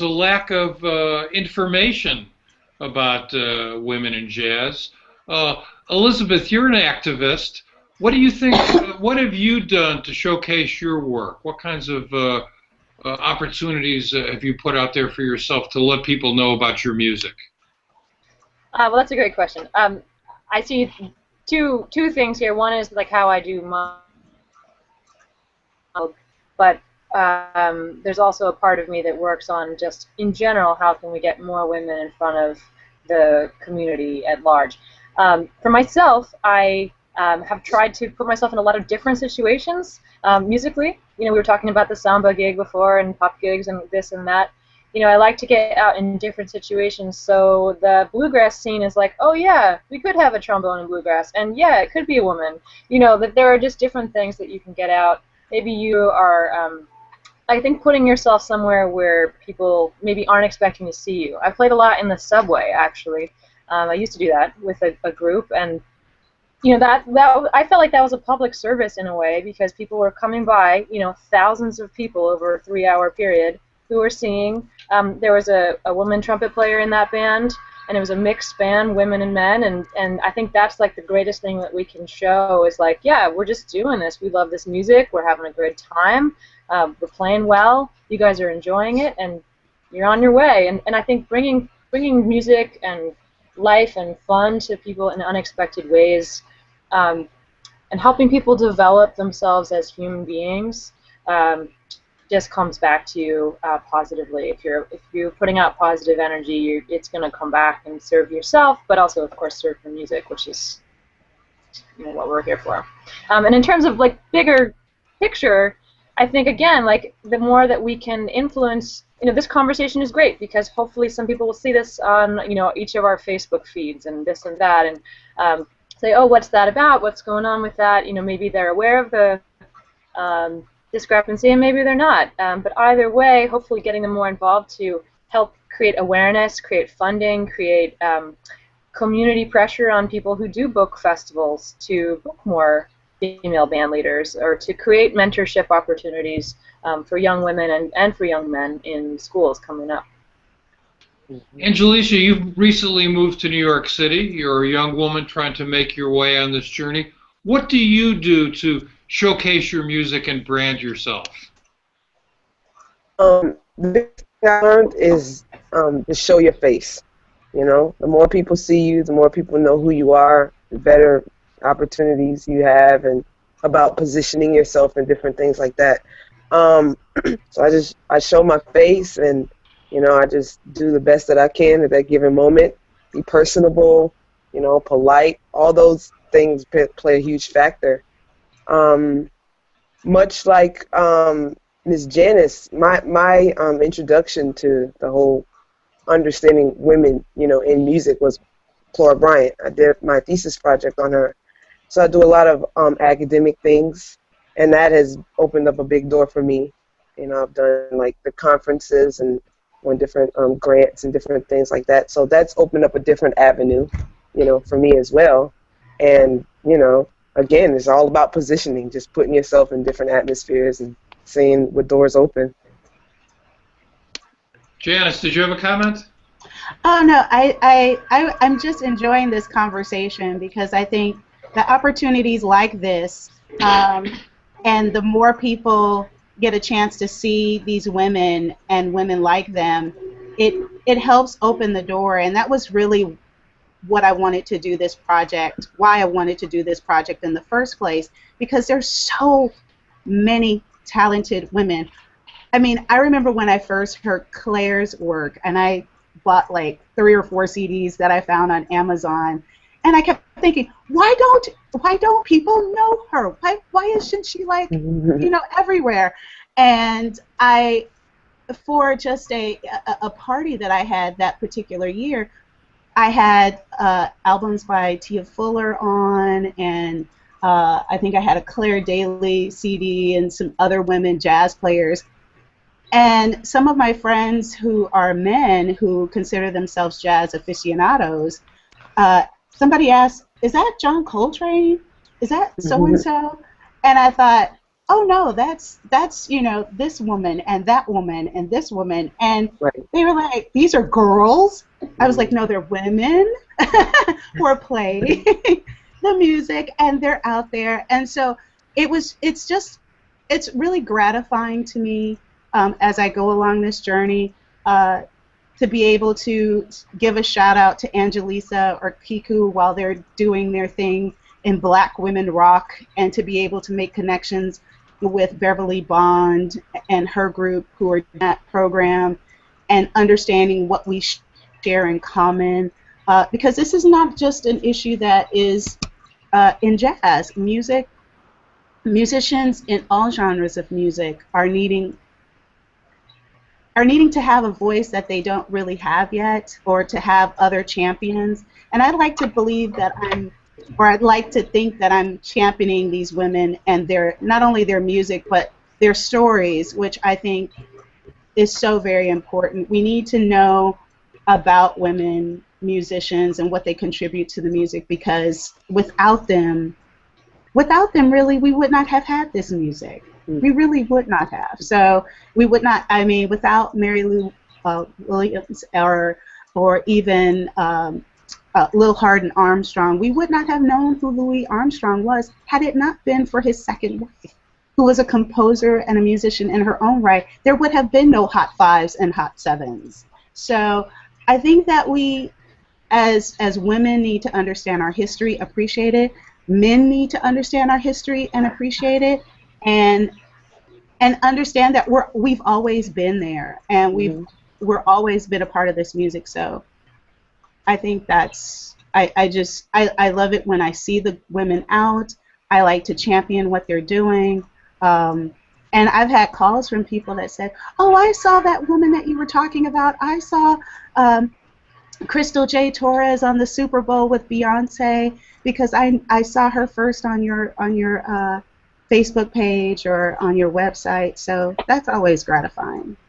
a lack of information about women in jazz. Elizabeth, you're an activist. What do you think? What have you done to showcase your work? What kinds of opportunities have you put out there for yourself to let people know about your music? Well, that's a great question. I see two things here. One is like how I do my, but there's also a part of me that works on just in general how can we get more women in front of the community at large. For myself, I have tried to put myself in a lot of different situations musically. You know, we were talking about the samba gig before and pop gigs and this and that. You know, I like to get out in different situations, so the bluegrass scene is like, oh yeah, we could have a trombone in bluegrass, and yeah, it could be a woman. You know, that there are just different things that you can get out. Maybe you are, I think, putting yourself somewhere where people maybe aren't expecting to see you. I played a lot in the subway, actually. I used to do that with a group, and you know that I felt like that was a public service in a way because people were coming by, you know, thousands of people over a 3-hour period who were singing. There was a woman trumpet player in that band, and it was a mixed band, women and men, and I think that's like the greatest thing that we can show is like, yeah, we're just doing this. We love this music. We're having a good time. We're playing well. You guys are enjoying it, and you're on your way. And I think bringing music and life and fun to people in unexpected ways, and helping people develop themselves as human beings, just comes back to you positively. If you're putting out positive energy, it's going to come back and serve yourself, but also, of course, serve the music, which is, you know, what we're here for. And in terms of like bigger picture, I think again, like the more that we can influence, you know, this conversation is great because hopefully some people will see this on, you know, each of our Facebook feeds and this and that, and say, oh, what's that about? What's going on with that? You know, maybe they're aware of the discrepancy, and maybe they're not. But either way, hopefully getting them more involved to help create awareness, create funding, create community pressure on people who do book festivals to book more female band leaders, or to create mentorship opportunities for young women and for young men in schools coming up. Angeleisha, you've recently moved to New York City. You're a young woman trying to make your way on this journey. What do you do to showcase your music and brand yourself? The big thing I learned is to show your face. You know, the more people see you, the more people know who you are, the better opportunities you have, and about positioning yourself and different things like that. So I show my face, and you know, I just do the best that I can at that given moment. Be personable, you know, polite. All those things play a huge factor. Much like Miss Janice, my introduction to the whole understanding women, you know, in music was Clara Bryant. I did my thesis project on her. So I do a lot of academic things, and that has opened up a big door for me. You know, I've done like the conferences and on different grants and different things like that. So that's opened up a different avenue, you know, for me as well. And, you know, again, it's all about positioning, just putting yourself in different atmospheres and seeing what doors open. Janice, did you have a comment? Oh, no, I'm just enjoying this conversation because I think the opportunities like this, and the more people get a chance to see these women and women like them, it helps open the door. And that was really what I wanted to do this project, why I wanted to do this project in the first place, because there's so many talented women. I mean, I remember when I first heard Claire's work, and I bought like 3 or 4 CDs that I found on Amazon, and I kept thinking, why don't people know her? Why isn't she like, you know, everywhere? And for just a party that I had that particular year, I had albums by Tia Fuller on, and I think I had a Claire Daly CD and some other women jazz players. And some of my friends who are men who consider themselves jazz aficionados, somebody asked, is that John Coltrane? Is that so-and-so? And I thought, oh no, that's this woman and that woman and this woman, and Right. they were like, these are girls. I was like, Mhm. no, they're women who are playing the music, and they're out there. And so it's really gratifying to me, as I go along this journey, to be able to give a shout out to Angeleisha or Kiku while they're doing their thing in Black Women Rock, and to be able to make connections with Beverly Bond and her group who are in that program, and understanding what we share in common. Because this is not just an issue that is in jazz. Musicians in all genres of music are needing to have a voice that they don't really have yet, or to have other champions. And I'd like to believe that I'd like to think that I'm championing these women and their, not only their music, but their stories, which I think is so very important. We need to know about women musicians and what they contribute to the music, because without them, really, we would not have had this music. We really would not have. So we would not. I mean, without Mary Lou Williams, or even Lil Hardin Armstrong, we would not have known who Louis Armstrong was had it not been for his second wife, who was a composer and a musician in her own right. There would have been no Hot Fives and Hot Sevens. So I think that we, as women, need to understand our history, appreciate it. Men need to understand our history and appreciate it, and understand that we've always been there, and we're always been a part of this music. So I think I love it when I see the women out. I like to champion what they're doing. And I've had calls from people that said, oh, I saw that woman that you were talking about. I saw Crystal J. Torres on the Super Bowl with Beyonce, because I saw her first on your Facebook page or on your website. So that's always gratifying.